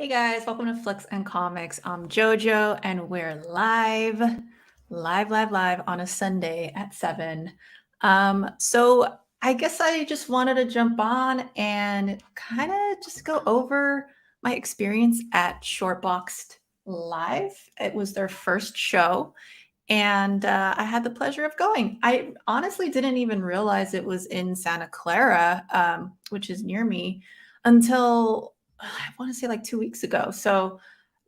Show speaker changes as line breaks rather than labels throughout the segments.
Hey guys, welcome to Flix and Comix. I'm JoJo and we're live on a Sunday at 7. So I guess I just wanted to jump on and kind of just go over my experience at Shortboxed Live. It was their first show and I had the pleasure of going. I honestly didn't even realize it was in Santa Clara, which is near me, until I want to say like 2 weeks ago. So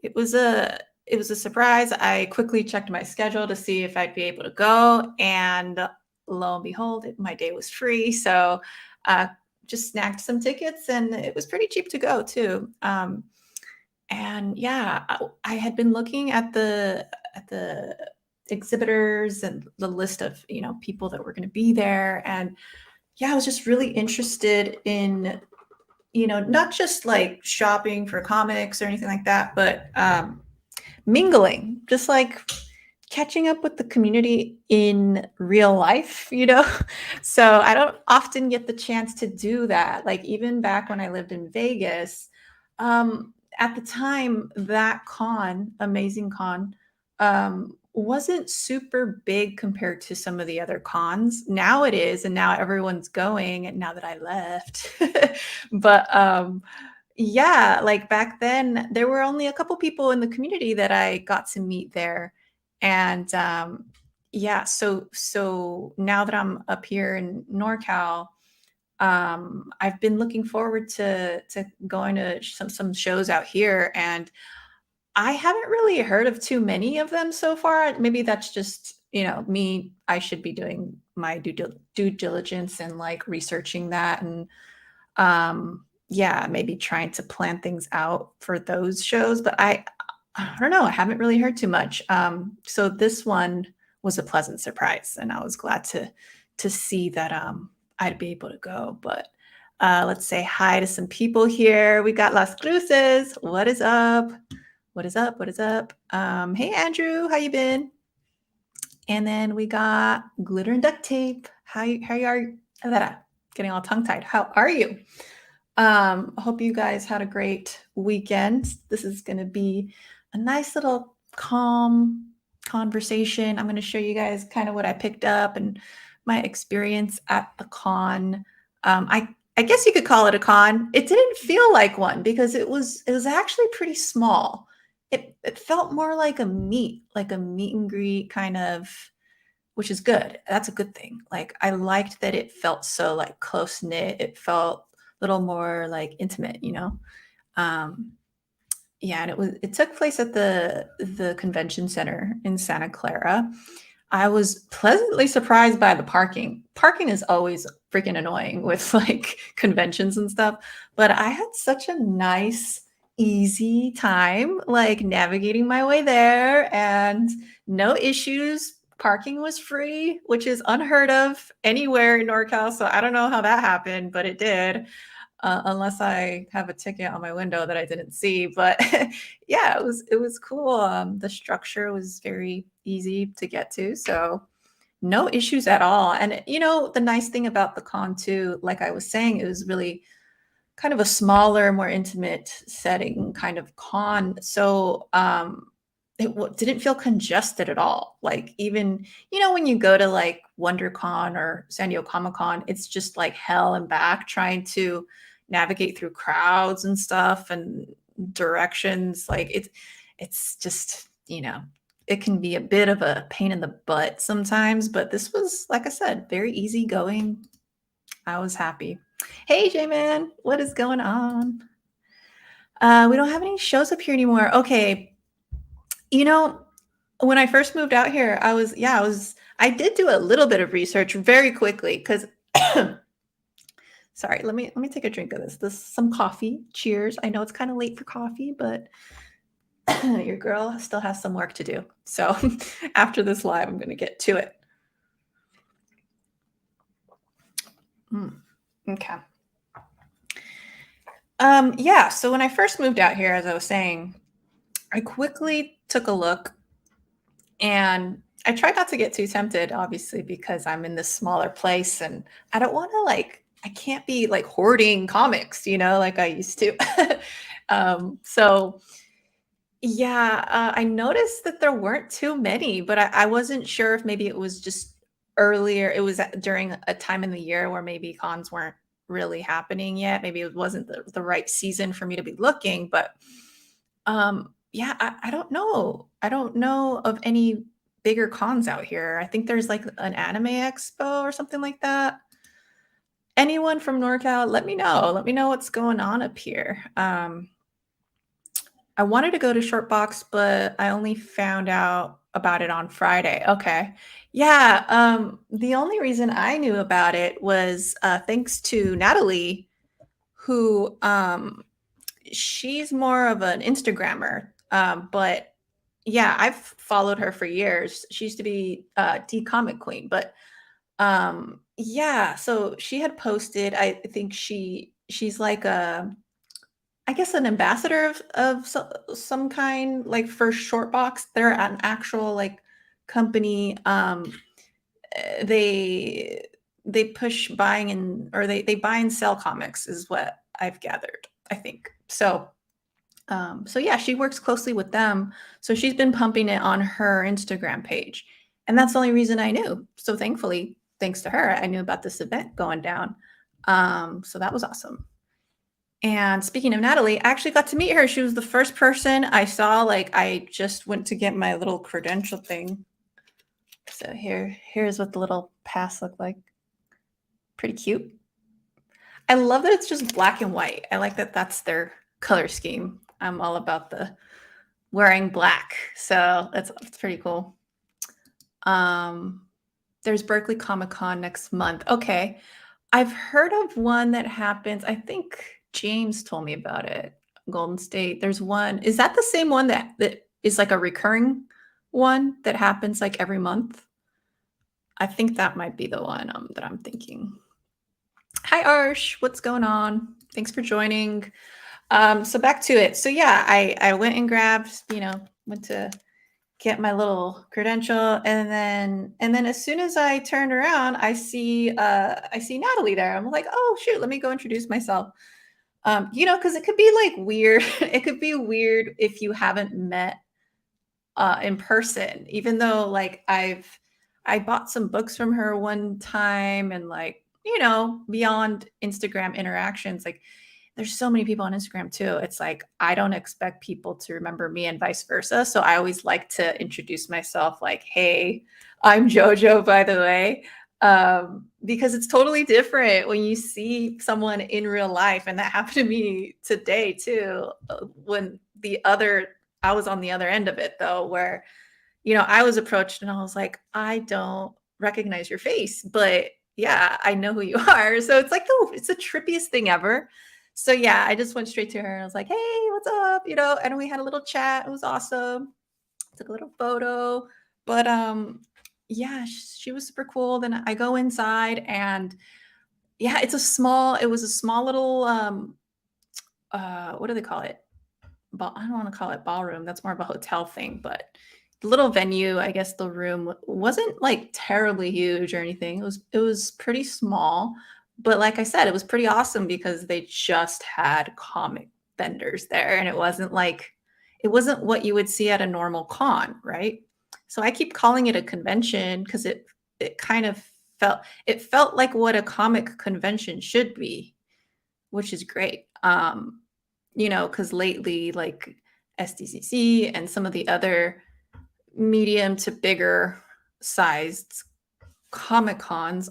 it was a it was a surprise. I quickly checked my schedule to see if I'd be able to go, and lo and behold, my day was free. So uh, just snagged some tickets, and it was pretty cheap to go too. And yeah, I had been looking at the exhibitors and the list of people that were going to be there, and yeah, I was just really interested in not just like shopping for comics or anything like that, but mingling, just like catching up with the community in real life. So I don't often get the chance to do that. Like even back when I lived in Vegas, at the time, that con, Amazing Con, wasn't super big compared to some of the other cons. Now it is, and now everyone's going, and now that I left. But yeah, like back then, there were only a couple people in the community that I got to meet there. And yeah, so now that I'm up here in NorCal, I've been looking forward to going to some shows out here, and I haven't really heard of too many of them so far. Maybe that's just me. I should be doing my due diligence and like researching that, and yeah, maybe trying to plan things out for those shows. But I don't know. I haven't really heard too much. So this one was a pleasant surprise, and I was glad to see that I'd be able to go. But let's say hi to some people here. We got Las Cruces. What is up? What is up? What is up? Hey Andrew, how you been? And then we got Glitter and Duct Tape. How you are? Getting all tongue tied. How are you? Hope you guys had a great weekend. This is going to be a nice little calm conversation. I'm going to show you guys kind of what I picked up and my experience at the con. I guess you could call it a con. It didn't feel like one because it was actually pretty small. It felt more like a meet and greet kind of, which is good. That's a good thing. Like I liked that it felt so like close knit. It felt a little more like intimate. Um, yeah, and it took place at the convention center in Santa Clara. I was pleasantly surprised by the parking. Parking is always freaking annoying with like conventions and stuff, but I had such a nice, easy time like navigating my way there and no issues. Parking was free, which is unheard of anywhere in NorCal. So I don't know how that happened, but it did. Unless I have a ticket on my window that I didn't see. But yeah, it was cool. The structure was very easy to get to, so no issues at all. And the nice thing about the con too, like I was saying, it was really kind of a smaller, more intimate setting kind of con. So it didn't feel congested at all. Like even when you go to like WonderCon or San Diego Comic Con, it's just like hell and back trying to navigate through crowds and stuff and directions. Like it's just it can be a bit of a pain in the butt sometimes. But this was, like I said, very easy going. I was happy. Hey J-Man, what is going on? We don't have any shows up here anymore. Okay. When I first moved out here, I did do a little bit of research very quickly because sorry, let me take a drink of this. This is some coffee. Cheers. I know it's kind of late for coffee, but your girl still has some work to do. So after this live, I'm going to get to it. Okay. Yeah, so when I first moved out here, as I was saying, I quickly took a look and I tried not to get too tempted, obviously, because I'm in this smaller place and I don't want to I can't be like hoarding comics, like I used to. So yeah, I noticed that there weren't too many, but I wasn't sure if maybe it was just earlier. It was during a time in the year where maybe cons weren't really happening yet. Maybe it wasn't the right season for me to be looking. But yeah, I don't know. I don't know of any bigger cons out here. I think there's like an anime expo or something like that. Anyone from NorCal, let me know. Let me know what's going on up here. I wanted to go to Shortbox, but I only found out about it on Friday. Okay. Yeah, the only reason I knew about it was, thanks to Natalie, who, she's more of an Instagrammer, but yeah, I've followed her for years. She used to be, D Comic Queen, but, yeah, so she had posted, I think she's like a I guess an ambassador of some kind, like for Shortbox. They're an actual like company. They push buying and or they buy and sell comics is what I've gathered. I think so. So yeah, she works closely with them. So she's been pumping it on her Instagram page, and that's the only reason I knew. So thankfully, thanks to her, I knew about this event going down. So that was awesome. And speaking of Natalie, I actually got to meet her. She was the first person I saw. Like, I just went to get my little credential thing. So here's what the little pass looked like. Pretty cute. I love that it's just black and white. I like that that's their color scheme. I'm all about the wearing black. So that's pretty cool. There's Berkeley Comic Con next month. Okay. I've heard of one that happens. I think James told me about it. Golden State. There's one. Is that the same one that is like a recurring one that happens like every month? I think that might be the one that I'm thinking. Hi Arsh, what's going on? Thanks for joining. So back to it. So yeah, I went and grabbed, went to get my little credential, and then as soon as I turned around, I see Natalie there. I'm like, oh shoot, let me go introduce myself. Because it could be like weird. It could be weird if you haven't met in person, even though like I bought some books from her one time, and like, beyond Instagram interactions, like there's so many people on Instagram too. It's like I don't expect people to remember me and vice versa. So I always like to introduce myself like, hey, I'm JoJo, by the way. Because it's totally different when you see someone in real life. And that happened to me today too, when I was on the other end of it though, where, I was approached and I was like, I don't recognize your face, but yeah, I know who you are. So it's like, it's the trippiest thing ever. So yeah, I just went straight to her and I was like, hey, what's up? And we had a little chat. It was awesome. Took a little photo. But yeah, she was super cool. Then I go inside and yeah, it was a small little what do they call it? I don't want to call it ballroom. That's more of a hotel thing, but the little venue, I guess the room wasn't like terribly huge or anything. It was pretty small, but like I said, it was pretty awesome because they just had comic vendors there, and it wasn't what you would see at a normal con, right? So I keep calling it a convention because it kind of felt like what a comic convention should be, which is great. Because lately, like SDCC and some of the other medium to bigger sized comic cons,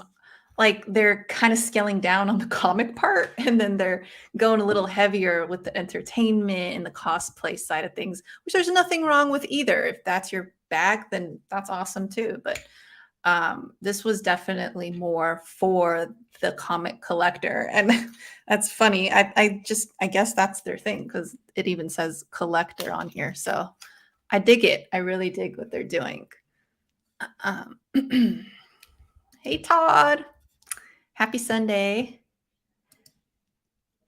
like they're kind of scaling down on the comic part, and then they're going a little heavier with the entertainment and the cosplay side of things, which there's nothing wrong with either. If that's your bag, then that's awesome too. But this was definitely more for the comic collector. And that's funny. I guess that's their thing because it even says collector on here. So I dig it. I really dig what they're doing. Um, hey, Todd. Happy Sunday.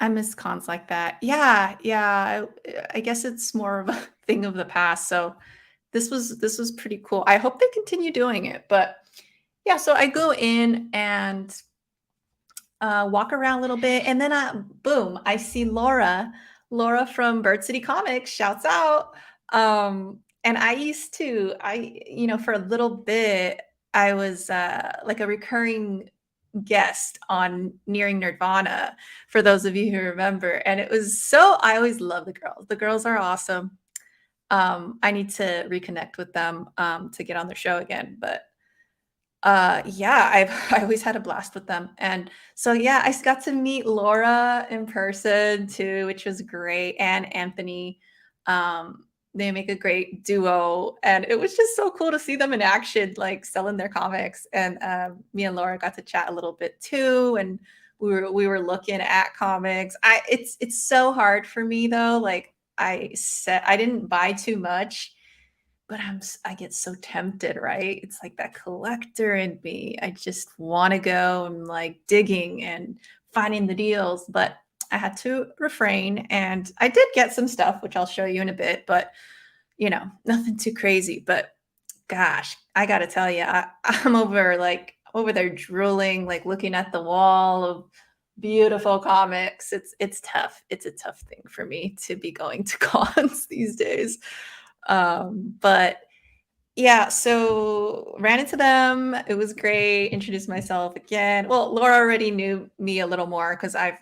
I miss cons like that. Yeah, yeah. I guess it's more of a thing of the past. So this was pretty cool. I hope they continue doing it. But yeah, so I go in and walk around a little bit, and then boom, I see Laura Laura from Bird City Comics, shouts out. And I used to, for a little bit, I was like a recurring guest on Nearing Nirvana, for those of you who remember. And it was so, I always love the girls. The girls are awesome. I need to reconnect with them to get on their show again. But yeah, I always had a blast with them, and so, yeah, got to meet Laura in person too, which was great, and Anthony. They make a great duo, and it was just so cool to see them in action, like, selling their comics, and, me and Laura got to chat a little bit too, and we were looking at comics. It's so hard for me, though, like, I said I didn't buy too much, but I get so tempted, right? It's like that collector in me. I just wanna go and, like, digging and finding the deals, but I had to refrain, and I did get some stuff, which I'll show you in a bit, but, nothing too crazy, but gosh, I gotta tell you, I'm over there drooling, like, looking at the wall of beautiful comics. It's tough. It's a tough thing for me to be going to cons these days. But yeah, so ran into them. It was great. Introduced myself again. Well, Laura already knew me a little more because I've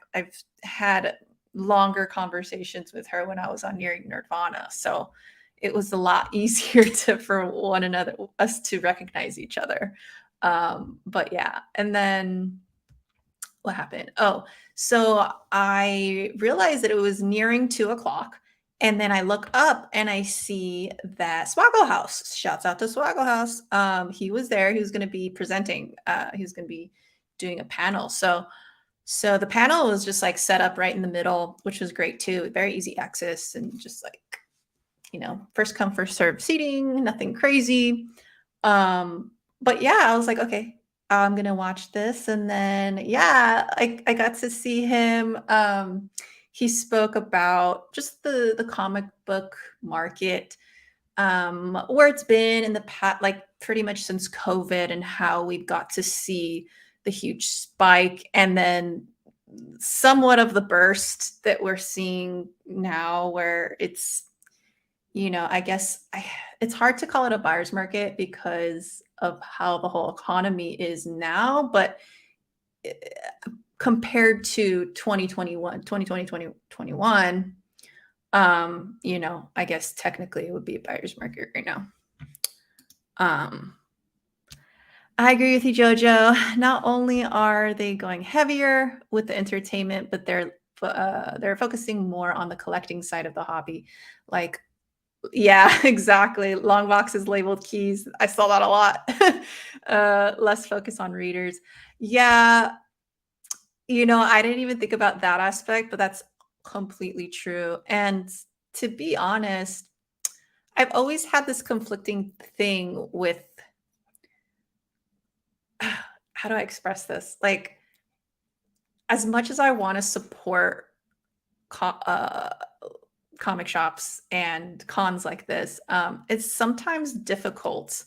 had longer conversations with her when I was on Nearing Nirvana. So it was a lot easier to for one another us to recognize each other. But yeah, and then what happened? Oh, so I realized that it was nearing 2 o'clock. And then I look up and I see that Swaggle House. Shouts out to Swaggle House. He was there. He was going to be presenting. He was going to be doing a panel. So the panel was just like set up right in the middle, which was great too. Very easy access and just like first come first serve seating. Nothing crazy. But yeah, I was like, okay, I'm gonna watch this. And then yeah, I got to see him. He spoke about just the comic book market, where it's been in the past, like pretty much since COVID, and how we've got to see the huge spike and then somewhat of the burst that we're seeing now, where I guess it's hard to call it a buyer's market because of how the whole economy is now, but eh, compared to 2021, 2020, 2021, I guess technically it would be a buyer's market right now. Um, I agree with you, Jojo. Not only are they going heavier with the entertainment, but they're focusing more on the collecting side of the hobby. Like, yeah, exactly. Long boxes labeled keys. I saw that a lot. Less focus on readers. Yeah, I didn't even think about that aspect, but that's completely true. And to be honest, I've always had this conflicting thing with how do I express this? Like, as much as I want to support co- uh, comic shops and cons like this, it's sometimes difficult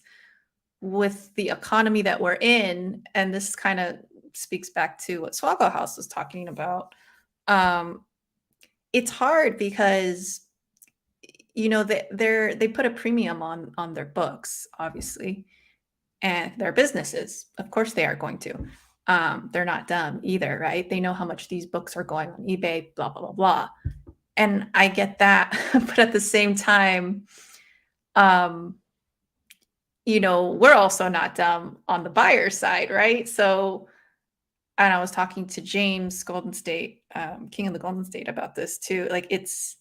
with the economy that we're in, and this kind of speaks back to what Swaggle House was talking about. Um, it's hard because they put a premium on their books, obviously, and their businesses. Of course, they are going to. They're not dumb either, right? They know how much these books are going on eBay, blah blah blah blah. And I get that, but at the same time, um, we're also not dumb on the buyer side, right? So, and I was talking to James Golden State, King of the Golden State, about this too. Like, it's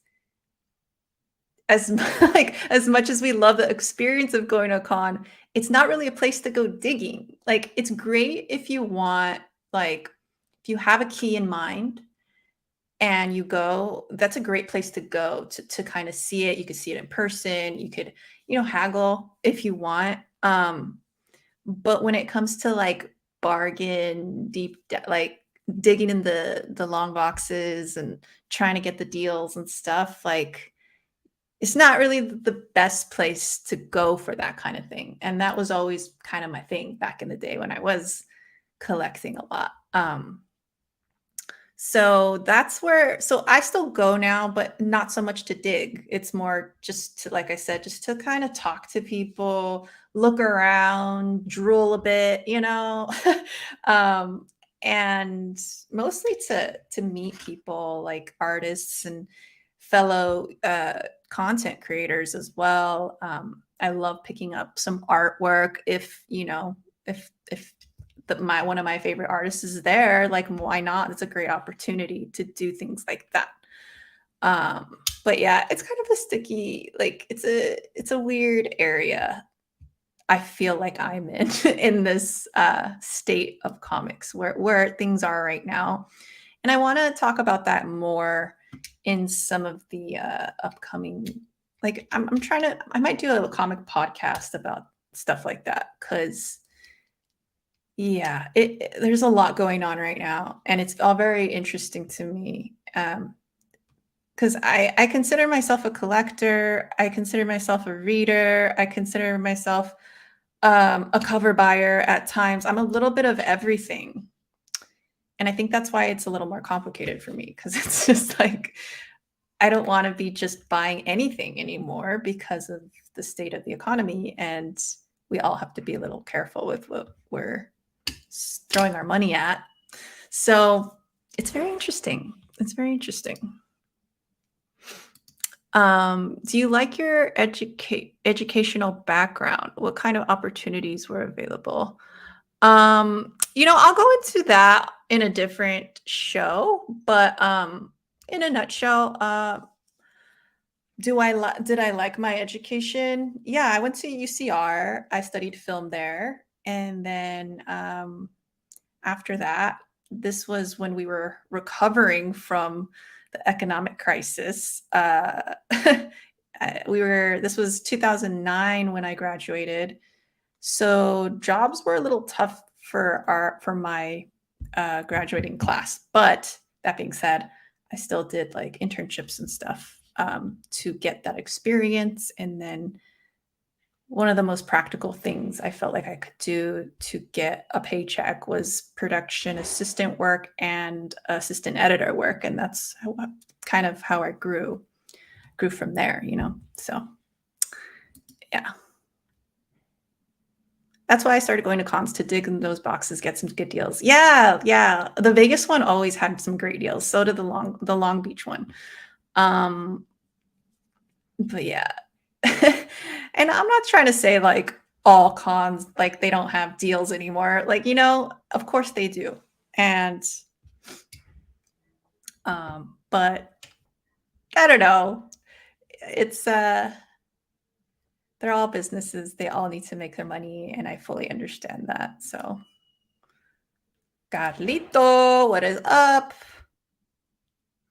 like as much as we love the experience of going to a con, it's not really a place to go digging. Like, it's great if you want, like, if you have a key in mind and you go, that's a great place to go to kind of see it. You could see it in person. You could, haggle if you want. But when it comes to like bargain like digging in the long boxes and trying to get the deals and stuff, like it's not really the best place to go for that kind of thing. And that was always kind of my thing back in the day when I was collecting a lot. So that's where so I still go now, but not so much to dig. It's more just to, like I said, just to kind of talk to people, look around, drool a bit, um, and mostly to meet people like artists and fellow content creators as well. I love picking up some artwork if my one of my favorite artists is there, like why not? It's a great opportunity to do things like that. But yeah, it's kind of a sticky, like it's a weird area. I feel like I'm in in this state of comics where things are right now, and I want to talk about that more in some of the upcoming. Like I'm trying to, I might do a comic podcast about stuff like that because yeah, there's a lot going on right now, and it's all very interesting to me. Because I consider myself a collector, I consider myself a reader, I consider myself a cover buyer at times. I'm a little bit of everything, and I think that's why it's a little more complicated for me because it's just like I don't want to be just buying anything anymore because of the state of the economy, and we all have to be a little careful with what we're throwing our money at. So it's very interesting. It's very interesting. Do you like your educational background? What kind of opportunities were available? I'll go into that in a different show, but in a nutshell, did I like my education? Yeah, I went to UCR. I studied film there, and then after that, this was when we were recovering from the economic crisis. This was 2009 when I graduated. So jobs were a little tough for my graduating class. But that being said, I still did like internships and stuff to get that experience. And then one of the most practical things I felt like I could do to get a paycheck was production assistant work and assistant editor work, and that's kind of how I grew from there. So yeah, that's why I started going to cons to dig in those boxes, get some good deals. Yeah, yeah, the Vegas one always had some great deals. So did the Long Beach one. Um, but yeah. And I'm not trying to say like all cons like they don't have deals anymore. Like, of course they do. And but I don't know. It's they're all businesses. They all need to make their money and I fully understand that. So, Carlito, what is up?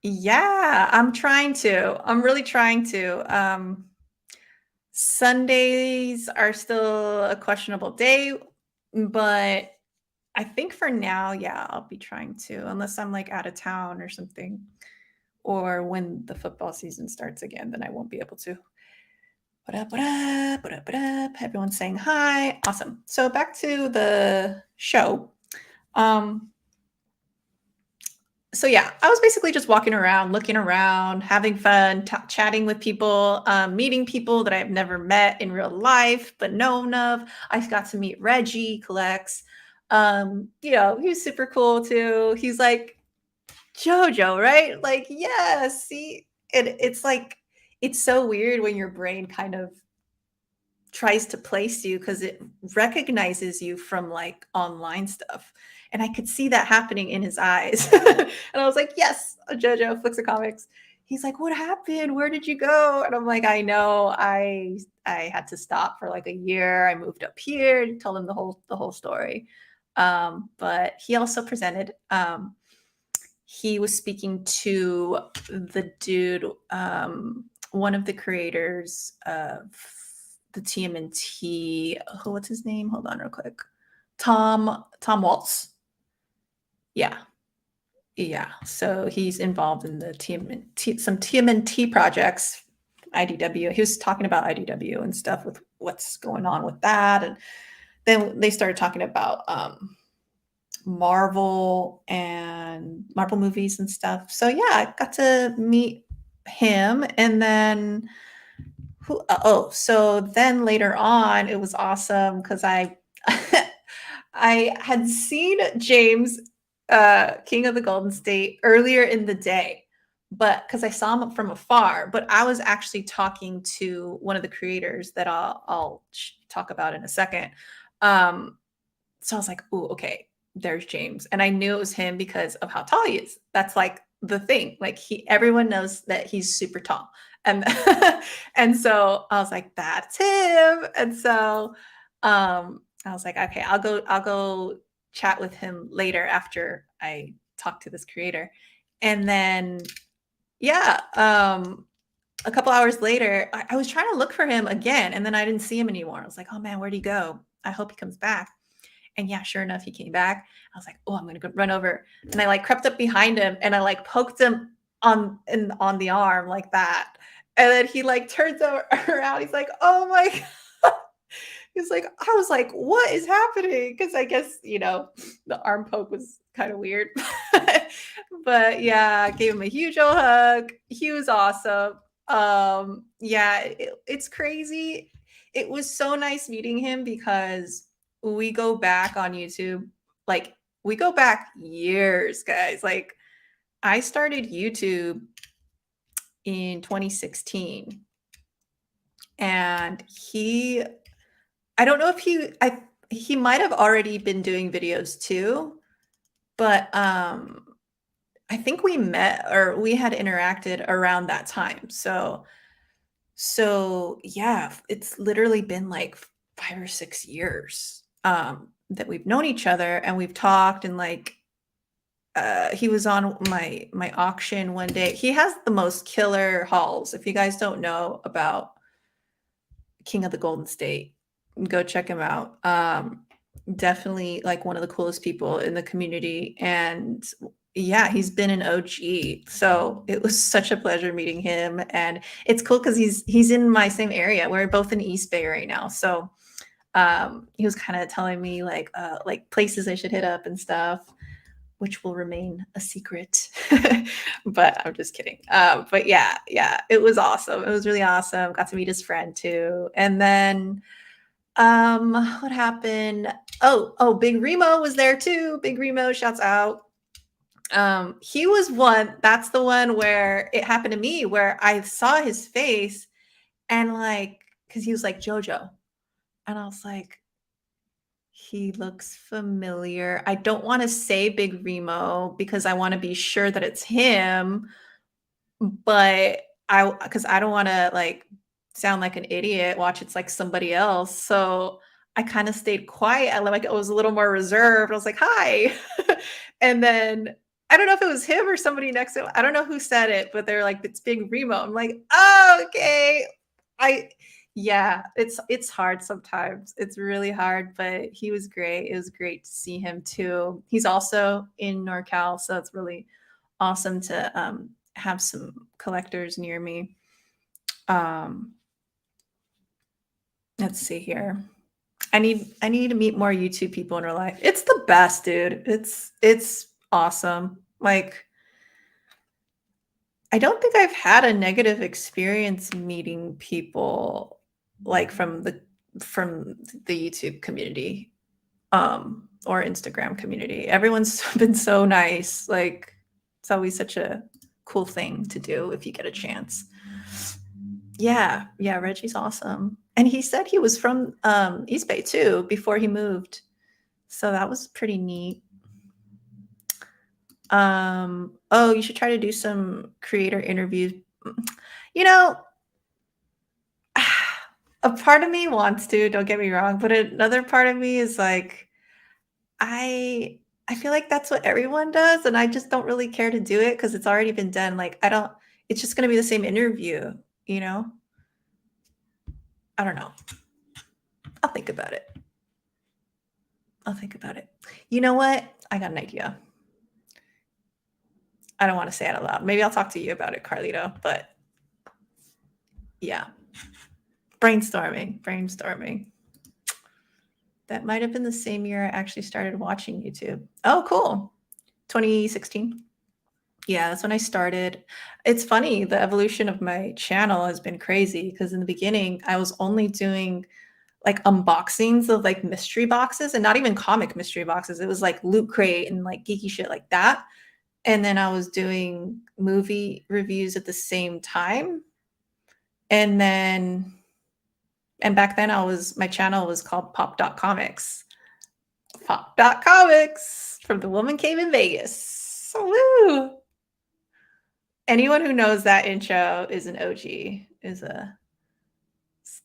Yeah, I'm trying to. I'm really trying to. Sundays are still a questionable day, but I think for now, yeah, I'll be trying to, unless I'm like out of town or something, or when the football season starts again, then I won't be able to. What up, what up, what up, what up? Everyone's saying hi. Awesome. So back to the show. Um, so yeah, I was basically just walking around, looking around, having fun, chatting with people, meeting people that I've never met in real life, but known of. I got to meet Reggie Collects. He was super cool too. He's like JoJo, right? Like, yeah, see, it's like it's so weird when your brain kind of tries to place you because it recognizes you from like online stuff. And I could see that happening in his eyes. And I was like, yes, JoJo, Flix and Comix. He's like, what happened? Where did you go? And I'm like, I know. I had to stop for like a year. I moved up here to tell him the whole story. But he also presented. He was speaking to the dude, one of the creators of the TMNT. Oh, what's his name? Hold on, real quick. Tom Waltz. Yeah, yeah. So he's involved in the some TMNT projects. IDW. He was talking about IDW and stuff with what's going on with that, and then they started talking about Marvel movies and stuff. So yeah, I got to meet him, and then so then later on, it was awesome because I had seen James, King of the Golden State, earlier in the day, but because I saw him from afar, but I was actually talking to one of the creators that I'll talk about in a second. Um, so I was like, "Ooh, okay, there's James." And I knew it was him because of how tall he is. That's like the thing. Like everyone knows that he's super tall. And and so I was like, that's him. And so I was like, okay, I'll go chat with him later after I talk to this creator. And then yeah, a couple hours later, I was trying to look for him again, and then I didn't see him anymore. I was like, oh man, where'd he go? I hope he comes back. And yeah, sure enough, he came back. I was like, "Oh, I'm gonna go run over." And I like crept up behind him and I like poked him on the arm like that. And then he like turns over around. He's like, "Oh my God." He's like, I was like, "What is happening?" Because I guess, the arm poke was kind of weird. But yeah, I gave him a huge old hug. He was awesome. Yeah, it's crazy. It was so nice meeting him because we go back on YouTube. Like, we go back years, guys. Like, I started YouTube in 2016, and I don't know if he might have already been doing videos too, but I think we met or we had interacted around that time. So yeah, it's literally been like 5 or 6 years that we've known each other, and we've talked, and like he was on my auction one day. He has the most killer hauls. If you guys don't know about King of the Golden State, go check him out. Definitely like one of the coolest people in the community, and yeah, he's been an OG. So it was such a pleasure meeting him, and it's cool because he's in my same area. We're both in East Bay right now. So he was kind of telling me like places I should hit up and stuff, which will remain a secret. But I'm just kidding. But yeah, it was awesome. It was really awesome. Got to meet his friend too. And then what happened? Oh, Big Remo was there too. Big Remo, shouts out. He was that's the one where it happened to me, where I saw his face, and like, because he was like JoJo. And I was like, he looks familiar. I don't want to say Big Remo because I want to be sure that it's him, but because I don't want to like sound like an idiot, watch it's like somebody else. So I kind of stayed quiet. I was a little more reserved. I was like, hi. And then I don't know if it was him or somebody next to him. I don't know who said it, but they're like, it's Big Remo. I'm like, oh, okay. I Yeah, it's hard sometimes. It's really hard, but he was great. It was great to see him too. He's also in NorCal, so it's really awesome to have some collectors near me. Um, let's see here. I need to meet more YouTube people in real life. It's the best, dude. It's awesome. Like, I don't think I've had a negative experience meeting people like from the YouTube community or Instagram community. Everyone's been so nice. Like, it's always such a cool thing to do if you get a chance. Yeah, Reggie's awesome. And he said he was from East Bay too before he moved. So that was pretty neat. Oh, you should try to do some creator interviews. You know, a part of me wants to, don't get me wrong, but another part of me is like, I feel like that's what everyone does, and I just don't really care to do it because it's already been done. Like, I don't it's just gonna be the same interview, you know? I don't know. I'll think about it. I'll think about it. You know what? I got an idea. I don't wanna say it out loud. Maybe I'll talk to you about it, Carlito, but yeah. Brainstorming. That might have been the same year I actually started watching YouTube. Oh, cool. 2016. Yeah, that's when I started. It's funny, the evolution of my channel has been crazy because in the beginning, I was only doing like unboxings of like mystery boxes and not even comic mystery boxes. It was like Loot Crate and like geeky shit like that. And then I was doing movie reviews at the same time. And then and back then my channel was called Pop.Comics. Pop.Comics from the Woman Cave in Vegas. Woo! Anyone who knows that intro is an OG. It's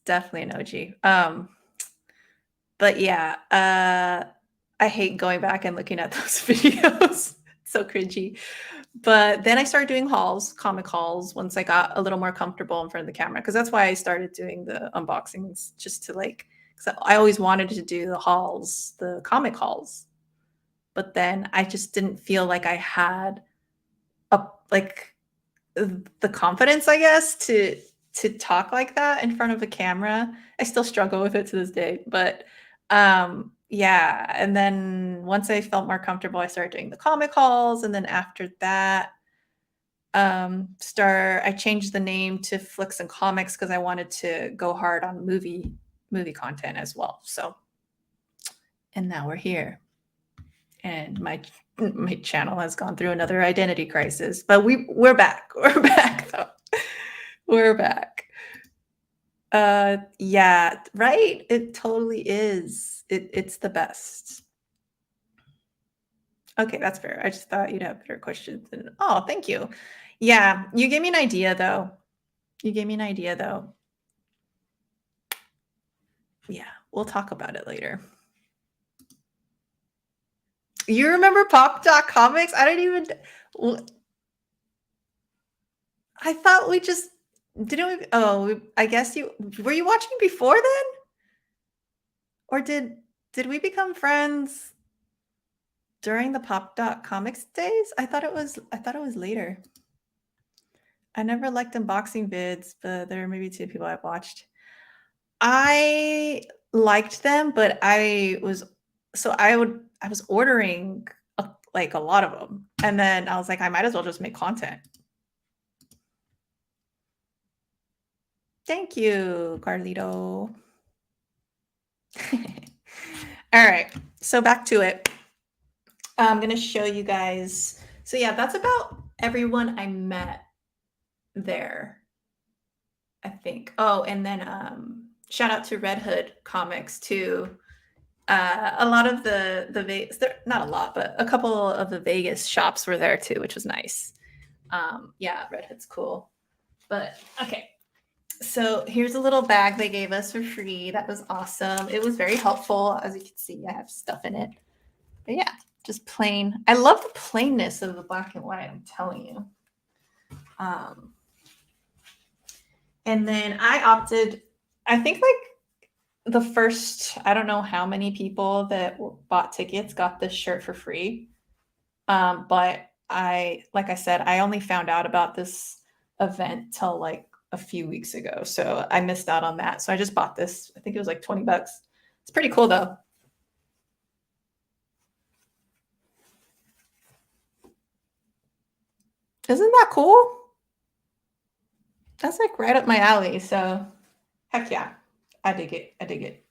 definitely an OG. But yeah, I hate going back and looking at those videos. So cringy. But then I started doing hauls, comic hauls, once I got a little more comfortable in front of the camera. Because that's why I started doing the unboxings, just to like, because I always wanted to do the hauls, the comic hauls. But then I just didn't feel like I had the confidence, I guess, to talk like that in front of a camera. I still struggle with it to this day, but yeah. And then once I felt more comfortable, I started doing the comic hauls, and then after that, I changed the name to Flix and Comix because I wanted to go hard on movie content as well. So, and now we're here, and my channel has gone through another identity crisis, but we're back. We're back though. We're back. Yeah, right? It totally is. It's the best. Okay, that's fair. I just thought you'd have better questions. Oh, thank you. Yeah, you gave me an idea though. Yeah, we'll talk about it later. You remember Pop.Comics? I don't even. I thought we just didn't. I guess were you watching before then, or did we become friends during the Pop.Comics days? I thought it was later. I never liked unboxing vids, but there are maybe two people I've watched. I liked them, but I was ordering like a lot of them, and then I was like, I might as well just make content. Thank you, Carlito. All right, so back to it. I'm going to show you guys. So yeah, that's about everyone I met there, I think. Oh, and then shout out to Red Hood Comics too. A lot of the Vegas, not a lot, but a couple of the Vegas shops were there too, which was nice. Yeah, Red Hood's cool. But okay. So here's a little bag they gave us for free. That was awesome. It was very helpful. As you can see, I have stuff in it. But yeah, just plain. I love the plainness of the black and white, I'm telling you. And then I opted, I think like the first, I don't know how many people that bought tickets got this shirt for free. But like I said, I only found out about this event till like a few weeks ago. So I missed out on that. So I just bought this. I think it was like $20. It's pretty cool though. Isn't that cool? That's like right up my alley. So heck yeah, I dig it.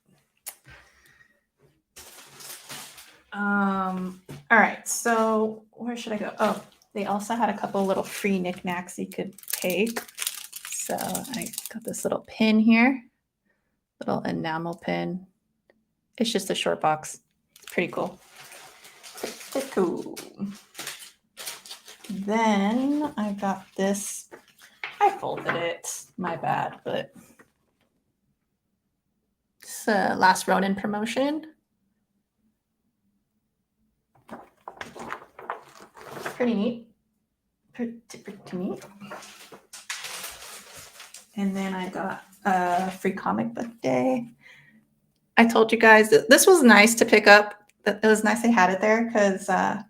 All right. So where should I go? Oh, they also had a couple little free knickknacks you could take. So I got this little pin here, little enamel pin. It's just a short box. It's pretty cool. Pretty cool. Then I got this. I folded it. My bad, but it's a Last Ronin promotion. Pretty neat. Pretty neat. And then I got a free comic book day. I told you guys that this was nice to pick up. It was nice they had it there because I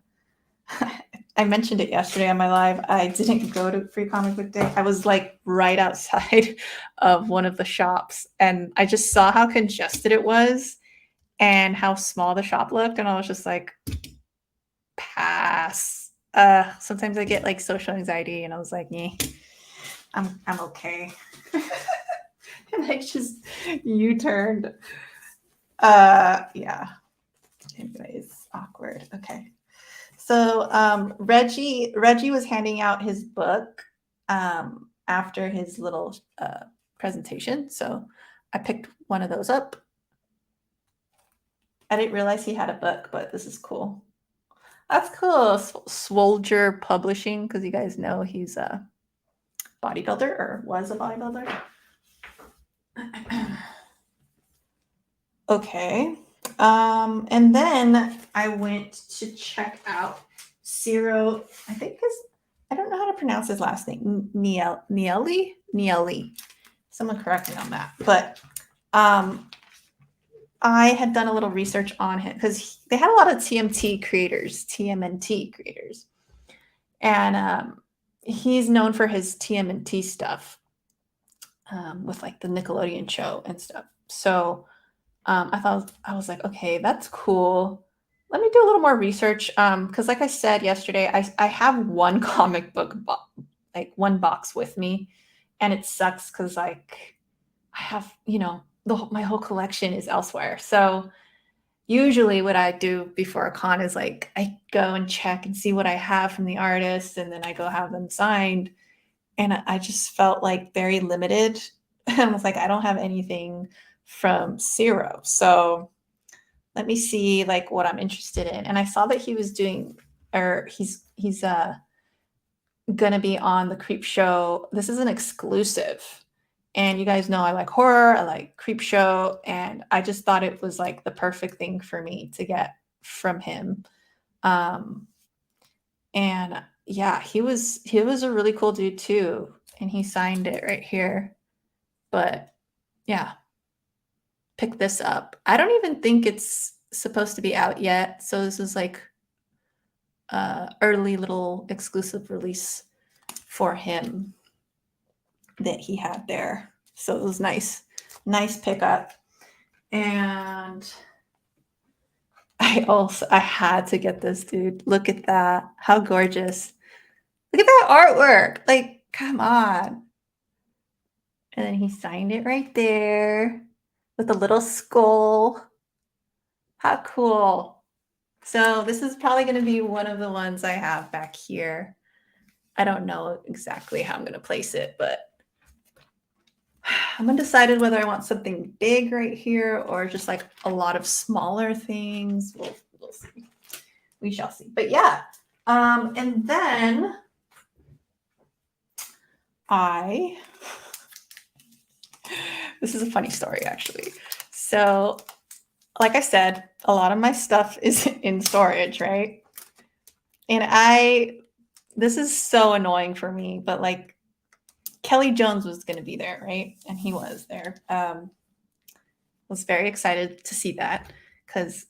mentioned it yesterday on my live. I didn't go to free comic book day. I was like right outside of one of the shops, and I just saw how congested it was. and how small the shop looked, and I was just like, pass. Sometimes I get like social anxiety, and I was like, yeah, I'm okay. And I just U-turned. Yeah. Anyways, awkward. Okay. So Reggie was handing out his book after his little presentation. So I picked one of those up. I didn't realize he had a book, but this is cool. That's cool. Swolger Publishing, because you guys know he's a bodybuilder or was a bodybuilder. Okay. And then I went to check out Ciro. I don't know how to pronounce his last name. Nieli. Someone correct me on that. But I had done a little research on him because they had a lot of TMNT creators, and he's known for his TMNT stuff with like the Nickelodeon show and stuff. So I was like, okay, that's cool. Let me do a little more research because, like I said yesterday, I have one comic book like one box with me, and it sucks because like I have my whole collection is elsewhere. So usually what I do before a con is like I go and check and see what I have from the artist, and then I go have them signed. And I just felt like very limited. And I was like, I don't have anything from Ciro. So let me see like what I'm interested in. And I saw that he was doing, or he's gonna be on the Creep Show. This is an exclusive. And you guys know I like horror, I like Creep Show, and I just thought it was like the perfect thing for me to get from him. And yeah, he was a really cool dude too, and he signed it right here. But yeah, pick this up. I don't even think it's supposed to be out yet, so this is like early little exclusive release for him that he had there. So it was nice pickup. And I had to get this, dude. Look at that. How gorgeous. Look at that artwork. Like, come on. And then he signed it right there with a little skull. How cool. So this is probably going to be one of the ones I have back here. I don't know exactly how I'm going to place it, but I'm undecided whether I want something big right here or just like a lot of smaller things. We'll see. We shall see. But yeah. And then this is a funny story actually. So like I said, a lot of my stuff is in storage, right? And this is so annoying for me, but like Kelly Jones was going to be there, right? And he was there. Was very excited to see that because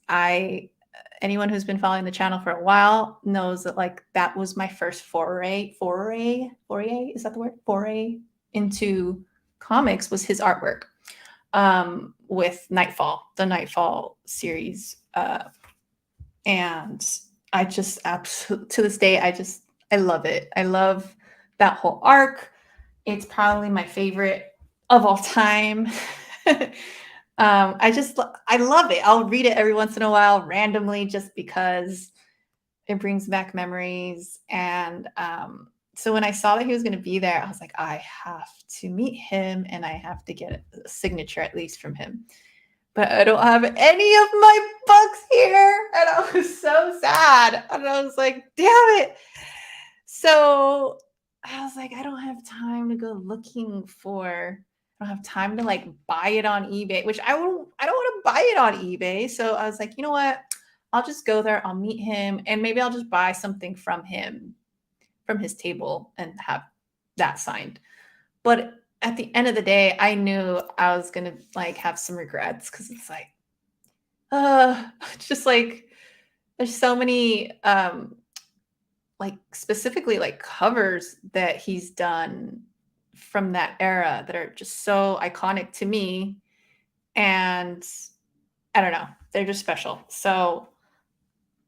anyone who's been following the channel for a while knows that like that was my first foray, is that the word? Foray into comics was his artwork with Nightfall, the Nightfall series. And I just absolutely, to this day, I love it. I love that whole arc. It's probably my favorite of all time. I love it. I'll read it every once in a while randomly just because it brings back memories. And so when I saw that he was going to be there, I was like, I have to meet him and I have to get a signature at least from him. But I don't have any of my books here. And I was so sad. And I was like, damn it. So I was like, I don't have time to go looking for, I don't have time to like buy it on eBay, which I don't want to buy it on eBay. So I was like, you know what? I'll just go there. I'll meet him and maybe I'll just buy something from him, from his table and have that signed. But at the end of the day, I knew I was going to like have some regrets because it's like, just like there's so many, like specifically like covers that he's done from that era that are just so iconic to me. And I don't know. They're just special. So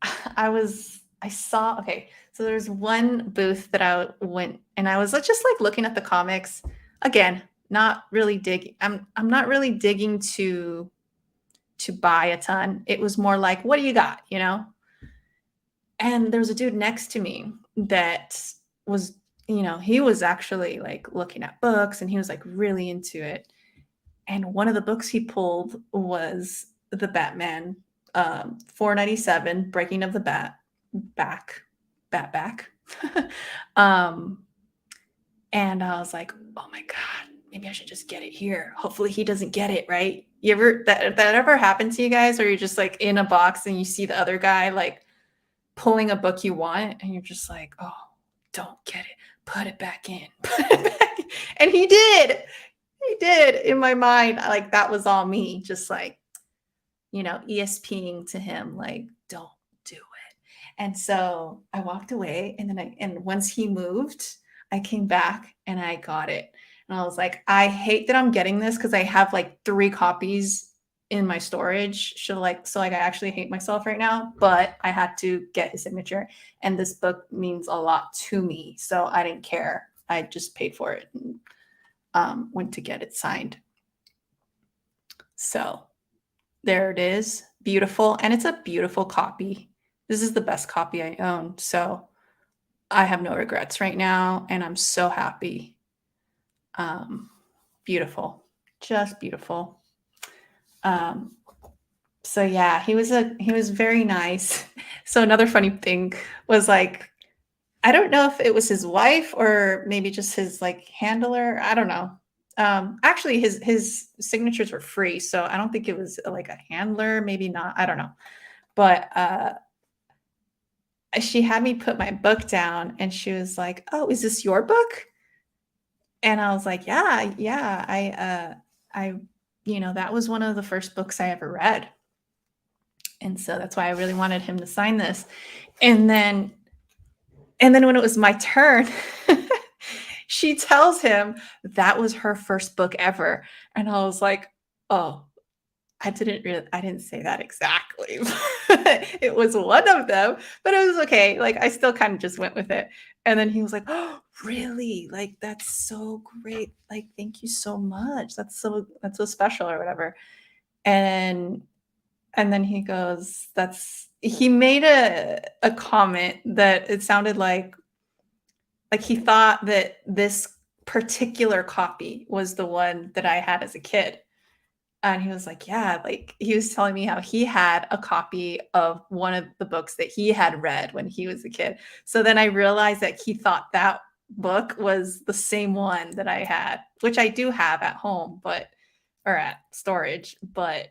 I saw, okay, so there's one booth that I went and I was just like looking at the comics. Again, not really digging. I'm not really digging to buy a ton. It was more like, what do you got, you know? And there was a dude next to me that was, he was actually like looking at books and he was like really into it. And one of the books he pulled was the Batman 497 Breaking of the Back, Bat Back. um, and I was like, oh my God, maybe I should just get it here. Hopefully he doesn't get it, right? You ever that ever happened to you guys, or you're just like in a box and you see the other guy like pulling a book you want and you're just like, oh, don't get it. Put it back in. Put it back in. And he did. He did. In my mind, like that was all me, just like, ESPing to him, like, don't do it. And so I walked away and once he moved, I came back and I got it. And I was like, I hate that I'm getting this because I have like 3 copies in my storage. So I actually hate myself right now, but I had to get his signature. And this book means a lot to me. So I didn't care. I just paid for it and went to get it signed. So there it is. Beautiful. And it's a beautiful copy. This is the best copy I own. So I have no regrets right now. And I'm so happy. Beautiful. Just beautiful. So yeah, he was very nice. So another funny thing was like, I don't know if it was his wife or maybe just his like handler. I don't know. Actually his signatures were free, so I don't think it was like a handler, maybe not. I don't know. But she had me put my book down and she was like, "Oh, is this your book?" And I was like, "Yeah, yeah. I that was one of the first books I ever read." And so that's why I really wanted him to sign this. And then when it was my turn, she tells him that was her first book ever. And I was like, "Oh, I didn't say that exactly." It was one of them, but it was okay. Like I still kind of just went with it. And then he was like, "Oh, really? Like that's so great. Like thank you so much. That's so special or whatever." And then he goes, he made a comment that it sounded like he thought that this particular copy was the one that I had as a kid. And he was like, yeah, like he was telling me how he had a copy of one of the books that he had read when he was a kid. So then I realized that he thought that book was the same one that I had, which I do have at home, or at storage, but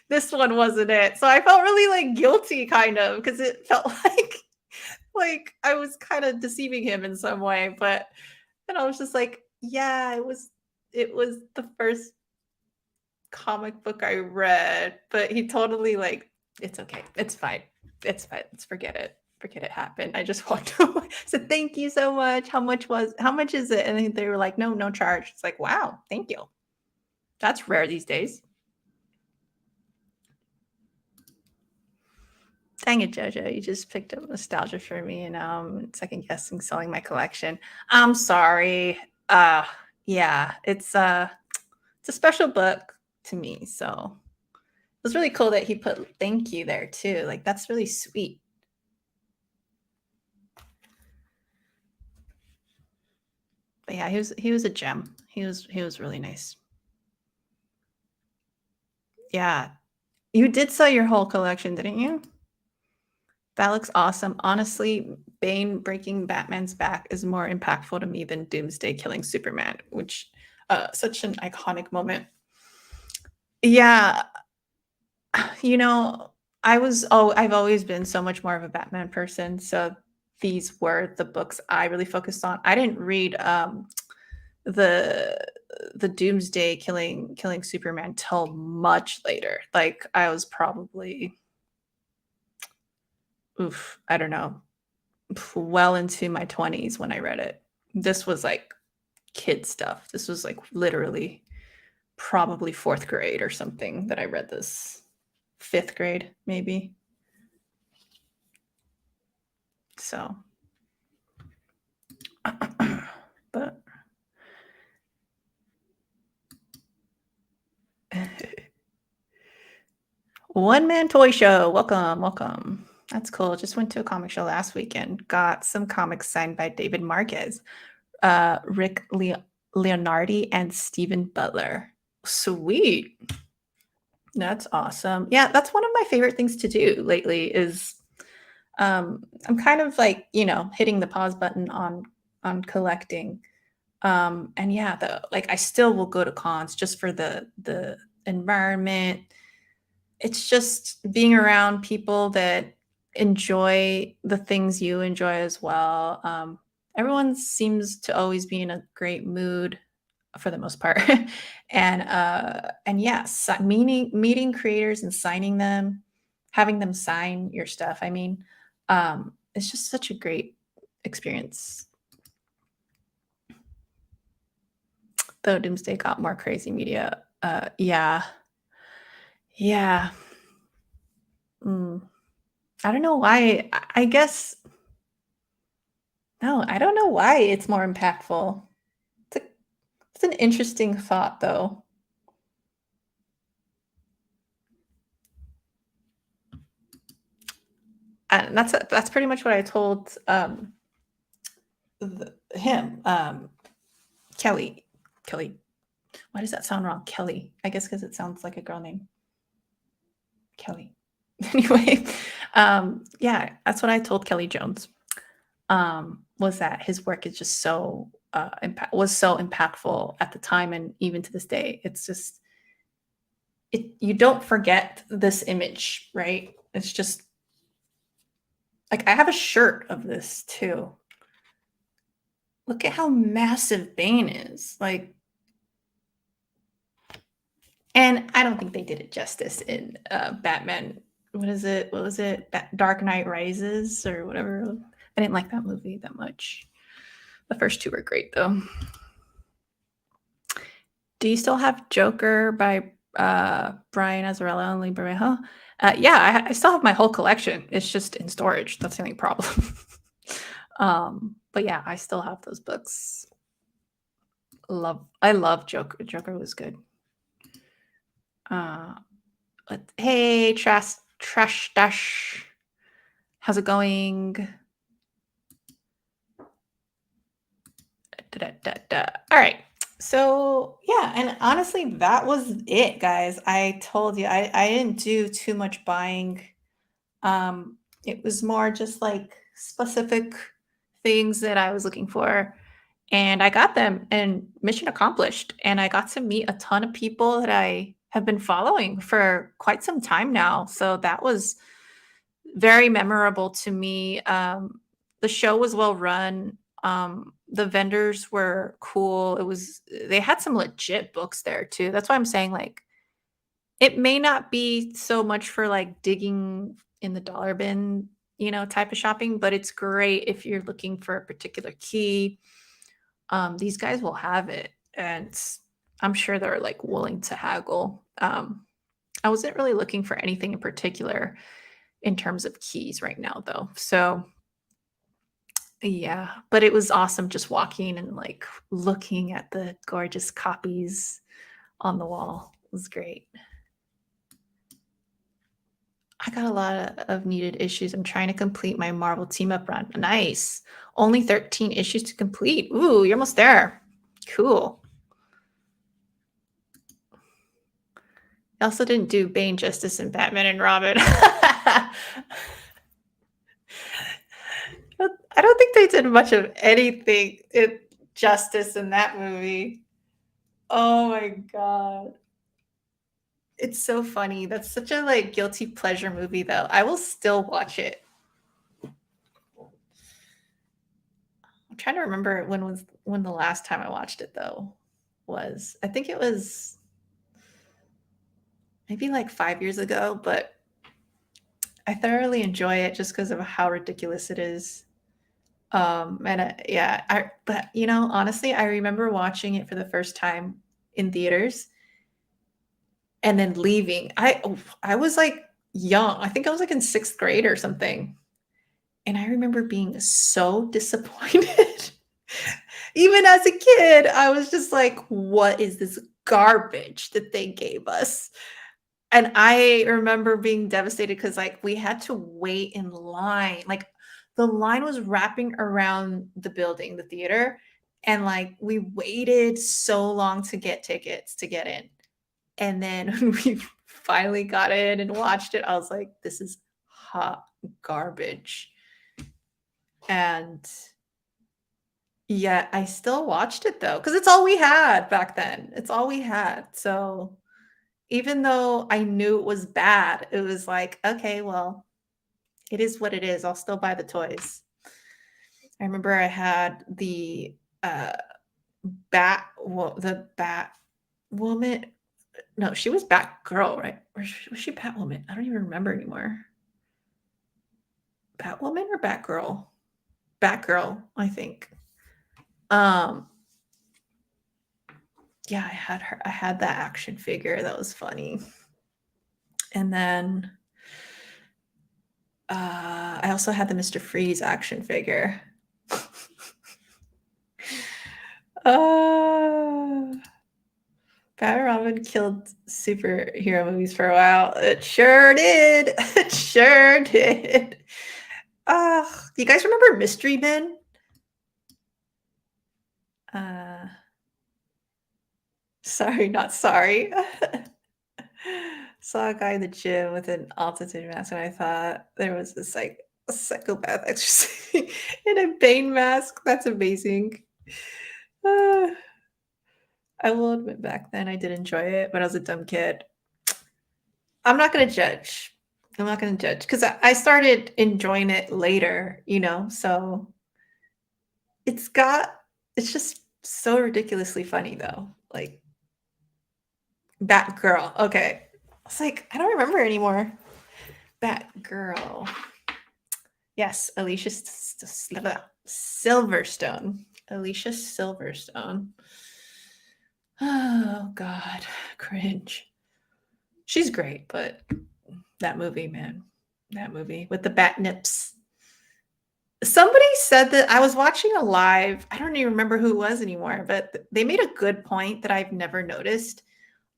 this one wasn't it. So I felt really like guilty kind of because it felt like I was kind of deceiving him in some way, but then I was just like, yeah, it was the first comic book I read, but he totally like, it's okay. It's fine. It's fine. Let's forget it. Forget it happened. I just walked away. Said, thank you so much. How much is it? And then they were like, no charge. It's like, wow, thank you. That's rare these days. Dang it, Jojo. You just picked up nostalgia for me and second guessing selling my collection. I'm sorry. Yeah, it's a special book to me. So it was really cool that he put thank you there too. Like that's really sweet. But yeah, he was a gem. He was really nice. Yeah. You did sell your whole collection, didn't you? That looks awesome. Honestly, Bane breaking Batman's back is more impactful to me than Doomsday killing Superman, which such an iconic moment. Yeah, I've always been so much more of a Batman person, so these were the books I really focused on. I didn't read the Doomsday killing Superman till much later. Like I was probably I don't know, well into my 20s when I read it. This was like kid stuff. This was like literally probably fourth grade or something that I read this. Fifth grade, maybe. So, but One Man Toy Show. Welcome, welcome. That's cool. Just went to a comic show last weekend. Got some comics signed by David Marquez, Rick Leonardi, and Stephen Butler. Sweet. That's awesome. Yeah, that's one of my favorite things to do lately is I'm kind of like, hitting the pause button on collecting. And yeah, like I still will go to cons just for the environment. It's just being around people that enjoy the things you enjoy as well. Everyone seems to always be in a great mood for the most part. And yes, meeting creators and signing them, having them sign your stuff. I mean, it's just such a great experience. Though Doomsday got more crazy media. Yeah. Yeah. Mm. I don't know why. I guess no, I don't know why it's more impactful. It's, a, it's an interesting thought, though. And that's pretty much what I told him, Kelly. Kelly. Why does that sound wrong? Kelly. I guess because it sounds like a girl name. Kelly. Anyway, yeah, that's what I told Kelly Jones. Was that his work is just so was so impactful at the time and even to this day. It's just you don't forget this image, right? It's just like I have a shirt of this too. Look at how massive Bane is. Like, and I don't think they did it justice in Batman. What is it? What was it? Dark Knight Rises or whatever. I didn't like that movie that much. The first two were great though. Do you still have Joker by Brian Azzarello and Lee Bermejo? Yeah, I still have my whole collection. It's just in storage. That's the only problem. But yeah, I still have those books. I love Joker. Joker was good. Hey, Trash Dash. How's it going? All right. So yeah, and honestly, that was it, guys. I told you I didn't do too much buying. It was more just like specific things that I was looking for. And I got them and mission accomplished. And I got to meet a ton of people that I have been following for quite some time now. So that was very memorable to me. The show was well run. The vendors were cool. They had some legit books there too. That's why I'm saying like it may not be so much for like digging in the dollar bin, type of shopping, but it's great if you're looking for a particular key. These guys will have it, and I'm sure they're like willing to haggle. I wasn't really looking for anything in particular in terms of keys right now, though. So yeah, but it was awesome just walking and like looking at the gorgeous copies on the wall. It was great. I got a lot of needed issues. I'm trying to complete my Marvel team up run. Nice. Only 13 issues to complete. Ooh, you're almost there. Cool. I also didn't do Bane justice in Batman and Robin. I don't think they did much of anything justice in that movie. Oh my god. It's so funny. That's such a like guilty pleasure movie though. I will still watch it. I'm trying to remember when the last time I watched it though was. I think it was maybe like 5 years ago, but I thoroughly enjoy it just because of how ridiculous it is. And but honestly, I remember watching it for the first time in theaters and then leaving. I was, like, young. I think I was, like, in 6th grade or something, and I remember being so disappointed. Even as a kid, I was just like, "What is this garbage that they gave us?" And I remember being devastated because, like, we had to wait in line. Like, the line was wrapping around the building, the theater, and, like, we waited so long to get tickets to get in. And then when we finally got in and watched it, I was like, "This is hot garbage." And yeah, I still watched it though, because it's all we had back then. It's all we had. So even though I knew it was bad, it was like, okay, well, it is what it is. I'll still buy the toys. I remember I had the uh the Bat woman. No, she was Batgirl, right? Or was she Batwoman? I don't even remember anymore. Batwoman or Batgirl? Batgirl, I think. Um, yeah, I had her. I had that action figure. That was funny. And then I also had the Mr. Freeze action figure. uh, Batman Robin killed superhero movies for a while. It sure did. It sure did. You guys remember Mystery Men? Uh, sorry, not sorry. Saw a guy in the gym with an altitude mask, and I thought there was this like a psychopath exorcising in a Bane mask. That's amazing. Uh, I will admit back then I did enjoy it, but I was a dumb kid. I'm not gonna judge. I'm not gonna judge because I started enjoying it later, so it's just so ridiculously funny though. Like Batgirl. Okay. I was like, I don't remember anymore. Batgirl. Yes, Silverstone. Alicia Silverstone. Oh God, cringe. She's great, but that movie, man, that movie with the bat nips. Somebody said that I was watching a live. I don't even remember who it was anymore, but they made a good point that I've never noticed,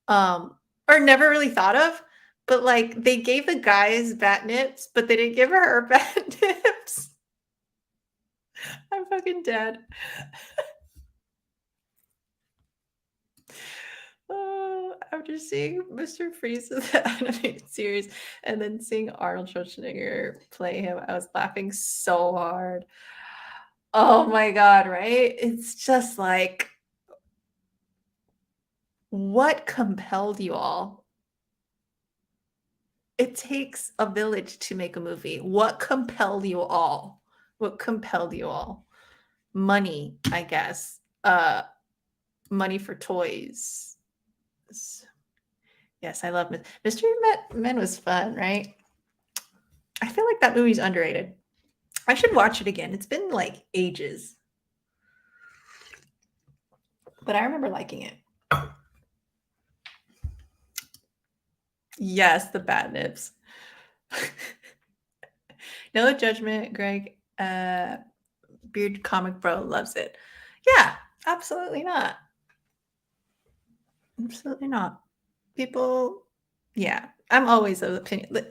or never really thought of. But like, they gave the guys bat nips, but they didn't give her bat nips. I'm fucking dead. After seeing Mr. Freeze's animated series and then seeing Arnold Schwarzenegger play him, I was laughing so hard. Oh my God, right? It's just like, what compelled you all? It takes a village to make a movie. What compelled you all? What compelled you all? Money, I guess. Money for toys. Yes, I love Mystery Men was fun, right? I feel like that movie's underrated. I should watch it again. It's been like ages. But I remember liking it. Yes, the bad nips. No judgment, Greg. Beard Comic Bro loves it. Yeah, absolutely not. Absolutely not. People, yeah, I'm always of the opinion.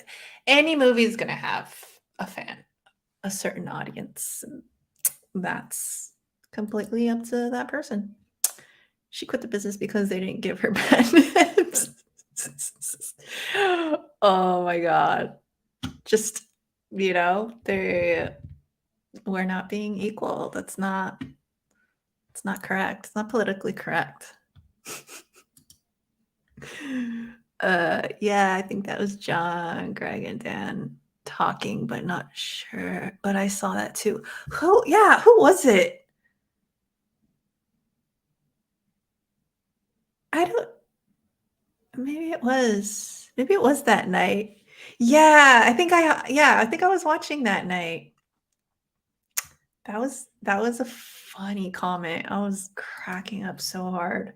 Any movie is going to have a fan, a certain audience. That's completely up to that person. She quit the business because they didn't give her benefits. Oh my God. Just, they we're not being equal. It's not correct. It's not politically correct. Yeah, I think that was John, Greg, and Dan talking, but not sure. But I saw that too. Who was it? I don't maybe it was that night. Yeah, I think I was watching that night. That was a funny comment. I was cracking up so hard.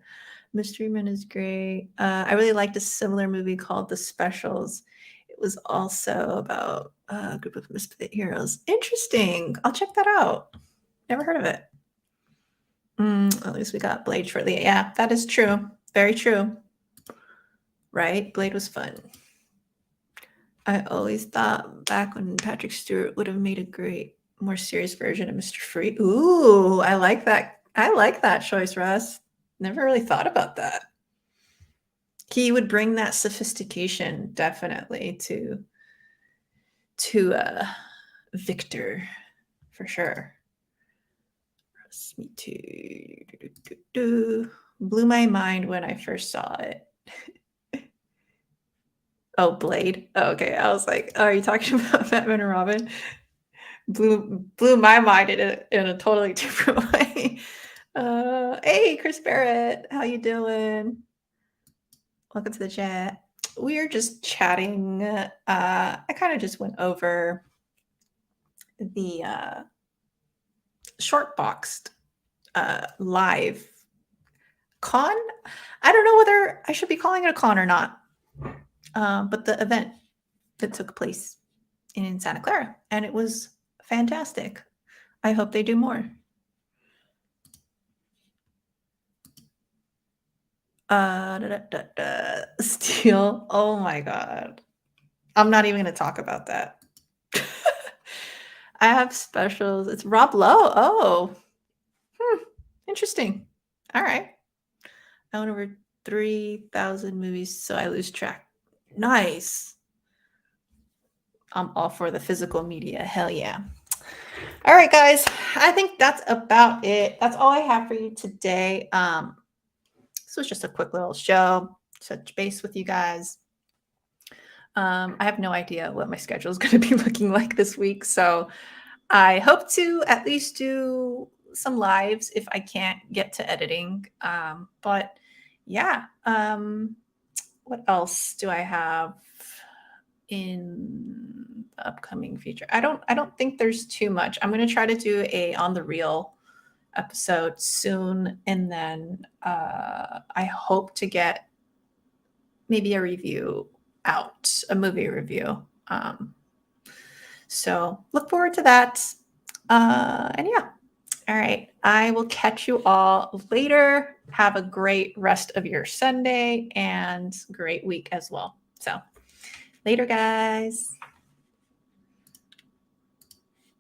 Mystery Men is great. I really liked a similar movie called The Specials. It was also about a group of misfit heroes. Interesting. I'll check that out. Never heard of it. At least we got Blade shortly. Yeah, that is true. Very true. Right? Blade was fun. I always thought back when Patrick Stewart would have made a great, more serious version of Mr. Free. Ooh, I like that. I like that choice, Russ. Never really thought about that. He would bring that sophistication definitely to Victor for sure. Me too. Blew my mind when I first saw it. Oh, Blade. Oh, okay. I was like, oh, are you talking about Batman and Robin? Blew my mind in a totally different way. Hey, Chris Barrett, how you doing? Welcome to the chat. We are just chatting. I kind of just went over the Shortboxed live con. I don't know whether I should be calling it a con or not, but the event that took place in Santa Clara, and it was fantastic. I hope they do more. Steel. Oh my god. I'm not even going to talk about that. I have specials. It's Rob Lowe. Oh, interesting. All right. I went over 3,000 movies, so I lose track. Nice. I'm all for the physical media. Hell yeah. All right, guys. I think that's about it. That's all I have for you today. This was just a quick little show, touch base with you guys. I have no idea what my schedule is going to be looking like this week, so I hope to at least do some lives if I can't get to editing. But yeah, what else do I have in the upcoming future? I don't think there's too much. I'm going to try to do a on the reel episode soon, and then I hope to get maybe a review out, a movie review. So look forward to that. And yeah, all right. I will catch you all later. Have a great rest of your Sunday and great week as well. So later, guys.